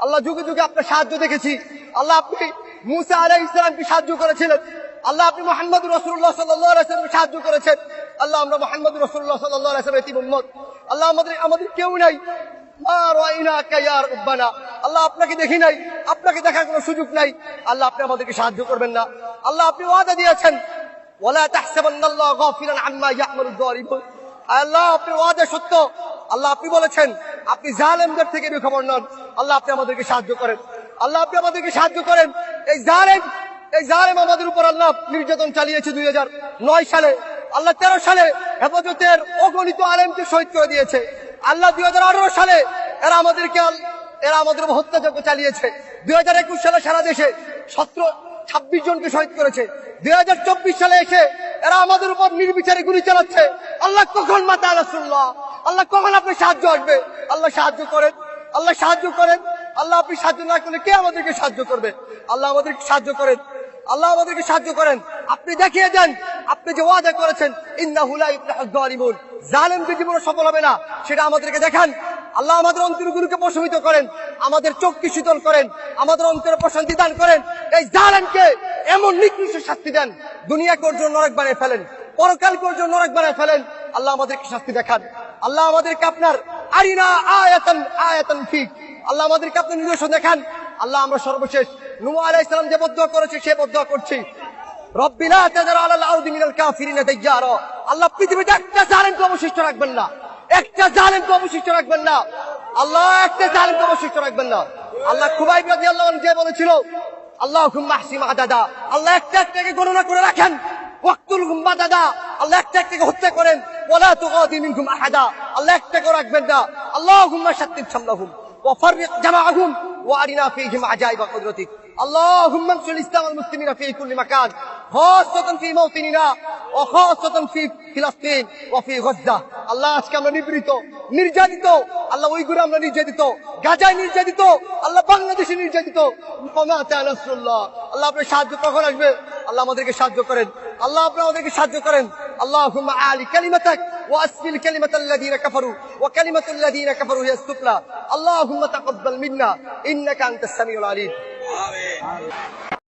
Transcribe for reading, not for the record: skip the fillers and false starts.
আল্লাহ যুগে যুগে আপনার সাহায্য দেখেছি। আল্লাহ আপনি মুসা আলাইহিস সালামকে সাহায্য করেছিলেন। আল্লাহ আপনি মুহাম্মদ রাসূলুল্লাহ সাল্লাল্লাহু আলাইহি ওয়াসাল্লামকে সাহায্য করেছেন। আল্লাহ আমরা মুহাম্মদ রাসূলুল্লাহ সাল্লাল্লাহু আলাইহি ওয়াসাল্লামের এতিম উম্মত। আল্লাহ আমাদের কেউ নাই। আল্লাহ আপনাকে দেখি নাই, আপনাকে দেখার কোনো সুযোগ নাই। আল্লাহ আপনি আমাদেরকে সাহায্য করবেন না। আল্লাহ আপনি ওয়াদা দিয়েছেন, ওয়ালা তাহসাবান্নাল্লাহা গাফিলান আম্মা ইয়া'মালুয যালিমুন। আল্লাহ আপনি ওয়াদা সত্য। আল্লাহ আপনি বলেছেন আপনি জালেমদের থেকে বেখবর নন। আল্লাহ আপনি আমাদেরকে সাহায্য করেন। আল্লাহ আপনি আমাদেরকে সাহায্য করেন। এই জালেম আমাদের উপর আল্লাহ নির্যাতন চালিয়েছে 2009 সালে। আল্লাহ 13 সালে হেফাজতের অগণিত আলেমকে শহীদ করে দিয়েছে। আল্লাহ 2018 সালে এরা আমাদের উপর হত্যাযজ্ঞ চালিয়েছে। 2021 সালে সারা দেশে 26 জনকে শহীদ করেছে। 2024 সালে এসে এরা আমাদের উপর নির্বিচারে গুলি চালাচ্ছে। আল্লাহ কখন মাতা রাসূলুল্লাহ, আল্লাহ কখন আপনি সাহায্য আসবে? আল্লাহ সাহায্য করেন, আল্লাহ সাহায্য করেন। আল্লাহ আপনি সাহায্য না করলে কে আমাদেরকে সাহায্য করবে? আল্লাহ আমাদেরকে সাহায্য করেন, আল্লাহ আমাদেরকে সাহায্য করেন। আপনি দেখিয়ে দেন, আপনি যে ওয়াদা করেছেন ইন্নাহু লা ইফলাহুয যালিমুন, জালেমকে জীবনে সফল হবে না, সেটা আমাদেরকে দেখান। আল্লাহ আমাদের অন্তরগুলোকে প্রশমিত করেন, আমাদের চোখকে শীতল করেন, আমাদের অন্তরে প্রশান্তি দান করেন। এই জালেমকে এমন নিকৃষ্ট শাস্তি দেন, দুনিয়াকে ওর জন্য নরক বানিয়ে ফেলেন, পরকালকে ওর জন্য নরক বানিয়ে ফেলেন। আল্লাহ আমাদেরকে শাস্তি দেখান। আল্লাহ আমাদেরকে আপনার আরিনা আয়াতান ফিক, আল্লাহ আমাদেরকে আপনি নিদর্শন দেখান। আল্লাহ আমরা সর্বশেষ নূহ আলাইহিস সালাম যে বদদুয়া করেছে সে বদদুয়া করছি, রব্বি লা তাযার আলাল আরদি মিনাল কাফিরিনা দাইয়ারা। আল্লাহ পৃথিবীতে একটা জালেমকে অবশিষ্ট রাখবেন না, একটা জালেমকে অবশিষ্ট রাখবেন না। আল্লাহ একটা জালেমকে অবশিষ্ট রাখবেন না। আল্লাহ খুবাইব রাদিয়াল্লাহু আনহু যে বলেছিল আল্লাহুম্মা আহসিম আদাদা, আল্লাহ একটা একটাকে গণনা করে রাখেন। ওয়াক্তুলহুম বাদাদা, আল্লাহ একটা একটাকে হত্যা করেন। ওয়ালা তুগাদি মিনহুম আহাদা, আল্লাহ একটাকে রাখবেন না। আল্লাহুম্মা শাত্তিত শামলাহুম وفرق جمعهم وارنا فيهم عجائب قدرتك اللهم انصر الاسلام والمسلمين في كل مكان خاصة في موطننا وخاصة في فلسطين وفي غزة। আল্লাহ আজকে আমরা নির্যাতিত, আল্লাহ উইগুরে আমরা নির্যাতিত, গাজায় নির্যাতিত, আল্লাহ বাংলাদেশে নির্যাতিত। আল্লাহ আপনার সাহায্য কখন আসবে? আল্লাহ আমাদেরকে সাহায্য করেন, আল্লাহ আপনি আমাদেরকে সাহায্য করেন। আল্লাহুম্মা আলি কালিমাতাক وأسفل كلمة الذين كفروا وكلمة الذين كفروا هي السفلى اللهم تقبل منا إنك أنت السميع العليم. آمين.